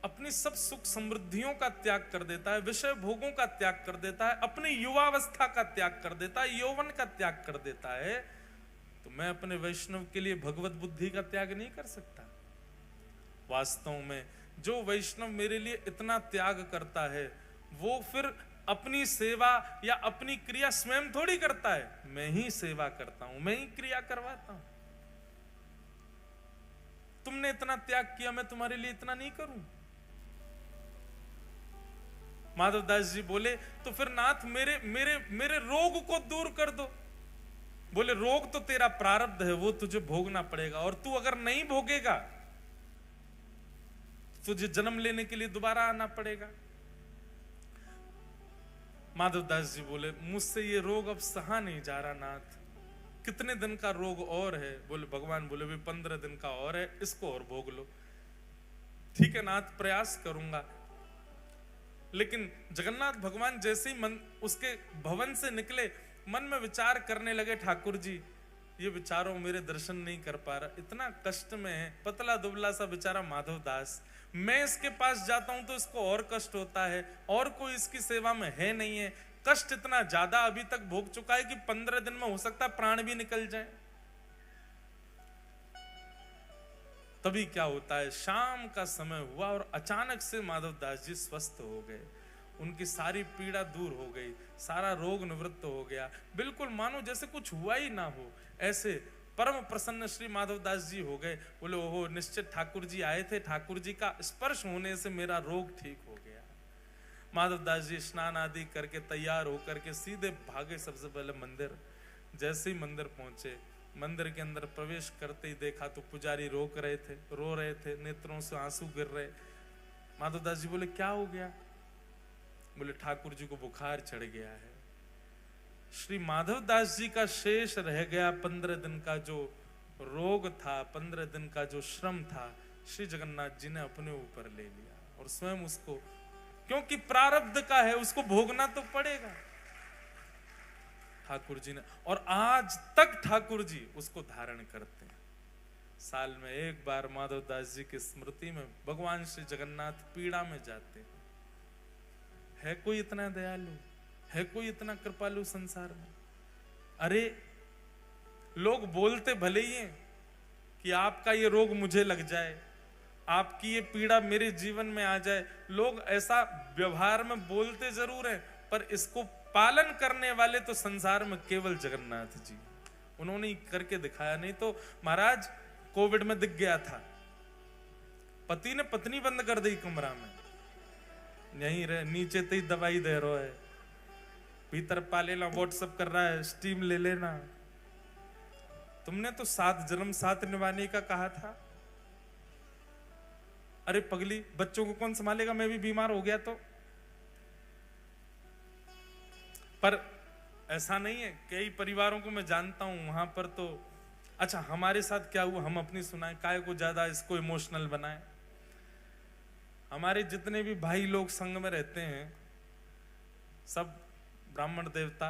S1: अपनी सब सुख समृद्धियों का त्याग कर देता है, विषय भोगों का त्याग कर देता है, अपनी युवावस्था का त्याग कर देता है, यौवन का त्याग कर देता है, तो मैं अपने वैष्णव के लिए भगवत बुद्धि का त्याग नहीं कर सकता? वास्तव में जो वैष्णव मेरे लिए इतना त्याग करता है, वो फिर अपनी सेवा या अपनी क्रिया स्वयं थोड़ी करता है, मैं ही सेवा करता हूं, मैं ही क्रिया करवाता हूं। तुमने इतना त्याग किया, मैं तुम्हारे लिए इतना नहीं करूं? माधवदास जी बोले, तो फिर नाथ मेरे मेरे मेरे रोग को दूर कर दो। बोले, रोग तो तेरा प्रारब्ध है, वो तुझे भोगना पड़ेगा, और तू अगर नहीं भोगेगा तुझे जन्म लेने के लिए दोबारा आना पड़ेगा। माधवदास जी बोले, मुझसे ये रोग अब सहा नहीं जा रहा नाथ, कितने दिन का रोग और है? बोले, भगवान बोले, भी 15 दिन का और है, इसको और भोग लो। ठीक है नाथ, प्रयास करूंगा। लेकिन जगन्नाथ भगवान जैसे ही मन उसके भवन से निकले, मन में विचार करने लगे, ठाकुर जी ये विचारों मेरे दर्शन नहीं कर पा रहा, इतना कष्ट में है, पतला दुबला सा बेचारा माधवदास, मैं इसके पास जाता हूं तो इसको और कष्ट होता है, और कोई इसकी सेवा में है नहीं है, कष्ट इतना ज्यादा अभी तक भोग चुका है कि 15 दिन में हो सकता है प्राण भी निकल जाए। तभी क्या होता है, शाम का समय हुआ और अचानक से माधवदास जी स्वस्थ हो गए, उनकी सारी पीड़ा दूर हो गई, सारा रोग निवृत्त हो गया, बिल्कुल मानो जैसे कुछ हुआ ही ना हो। ऐसे परम प्रसन्न श्री माधवदास जी हो गए। बोले ओहो, निश्चित ठाकुर जी आए थे, ठाकुर जी का स्पर्श होने से मेरा रोग ठीक हो गया। माधवदास जी स्नान आदि करके तैयार होकर के सीधे भागे सबसे पहले मंदिर। जैसे ही मंदिर पहुंचे, मंदिर के अंदर प्रवेश करते ही देखा तो पुजारी रो रहे थे, नेत्रों से आंसू गिर रहे। माधवदास जी बोले क्या हो गया? बोले ठाकुर जी को बुखार चढ़ गया है। श्री माधवदास जी का शेष रह गया 15 दिन का जो रोग था, 15 दिन का जो श्रम था, श्री जगन्नाथ जी ने अपने ऊपर ले लिया और स्वयं उसको, क्योंकि प्रारब्ध का है, उसको भोगना तो पड़ेगा। ठाकुर जी ने, और आज तक ठाकुर जी उसको धारण करते हैं। साल में एक बार माधवदास जी की स्मृति में भगवान श्री जगन्नाथ पीड़ा में जाते हैं। है कोई इतना दयालु, है कोई इतना कृपालु संसार में? अरे लोग बोलते भले ही हैं कि आपका ये रोग मुझे लग जाए, आपकी ये पीड़ा मेरे जीवन में आ जाए, लोग ऐसा व्यवहार में बोलते जरूर हैं, पर इसको पालन करने वाले तो संसार में केवल जगन्नाथ जी, उन्होंने ही करके दिखाया। नहीं तो महाराज कोविड में दिख गया था, पति ने पत्नी बंद कर दी कमरा में, यहीं रहे, नीचे तो ही दवाई दे रहा है, भीतर पा लेना, व्हाट्सएप कर रहा है, स्टीम ले लेना। तुमने तो 7 जन्म 7 निभाने का कहा था। अरे पगली, बच्चों को कौन संभालेगा? मैं भी बीमार हो गया तो। पर ऐसा नहीं है, कई परिवारों को मैं जानता हूं, वहां पर तो अच्छा हमारे साथ क्या हुआ हम अपनी सुनाए, काय को ज्यादा इसको इमोशनल बनाए। हमारे जितने भी भाई लोग संघ में रहते हैं, सब ब्राह्मण देवता,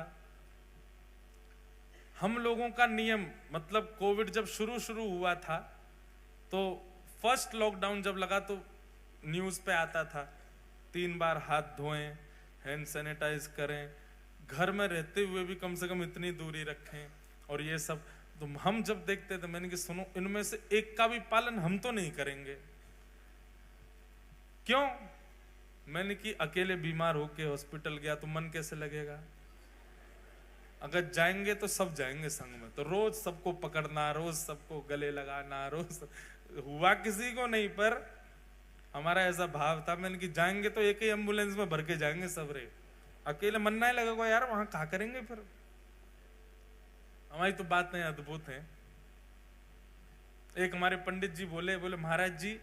S1: हम लोगों का नियम, मतलब कोविड जब शुरू हुआ था तो फर्स्ट लॉकडाउन जब लगा तो न्यूज पे आता था 3 बार हाथ धोएं, हैंड सैनिटाइज करें, घर में रहते हुए भी कम से कम इतनी दूरी रखें, और ये सब। तो हम जब देखते थे, मैंने कि सुनो, इनमें से एक का भी पालन हम तो नहीं करेंगे। क्यों? मैंने कि अकेले बीमार होके हॉस्पिटल गया तो मन कैसे लगेगा? अगर जाएंगे तो सब जाएंगे संग में, तो रोज सबको पकड़ना, रोज सबको गले लगाना, रोज हुआ किसी को नहीं, पर हमारा ऐसा भाव था। मैंने कि जाएंगे तो एक ही एम्बुलेंस में भर के जाएंगे सब रे, अकेले मन नहीं लगेगा यार, वहां क्या करेंगे फिर। हमारी तो बात नहीं, अद्भुत है। एक हमारे पंडित जी बोले महाराज जी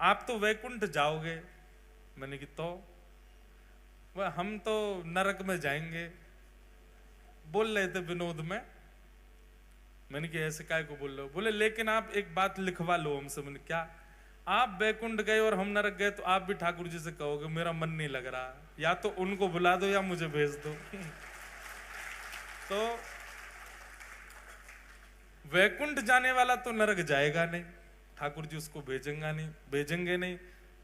S1: आप तो वैकुंठ जाओगे। मैंने कि तो वह हम तो नरक में जाएंगे, बोल रहे थे विनोद में। मैंने कि ऐसे काय को बोल रहे हो? बोले लेकिन आप एक बात लिखवा लो हमसे। मैंने क्या? आप वैकुंठ गए और हम नरक गए तो आप भी ठाकुर जी से कहोगे मेरा मन नहीं लग रहा, या तो उनको बुला दो या मुझे भेज दो। तो वैकुंठ जाने वाला तो नरक जाएगा नहीं, ठाकुर जी उसको भेजेंगे नहीं।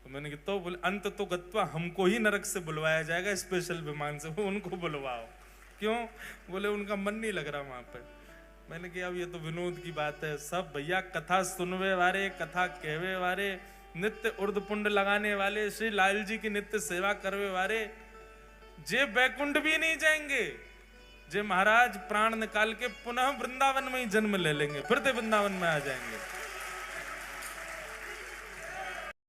S1: तो मैंने कि तो बोले अंत तो गत्वा, हमको ही नरक से बुलवाया जाएगा स्पेशल विमान से, वो उनको बुलवाओ। क्यों? बोले उनका मन नहीं लग रहा वहां पे। मैंने कहा अब ये तो विनोद की बात है, सब भैया कथा सुनवे वाले, कथा कहवे वाले, नित्य उर्द पुंड लगाने वाले, श्री लाल जी की नित्य सेवा करवे वाले, जे बैकुंठ भी नहीं जाएंगे, जे महाराज प्राण निकाल के पुनः वृंदावन में ही जन्म ले लेंगे, फिर से वृंदावन में आ जाएंगे।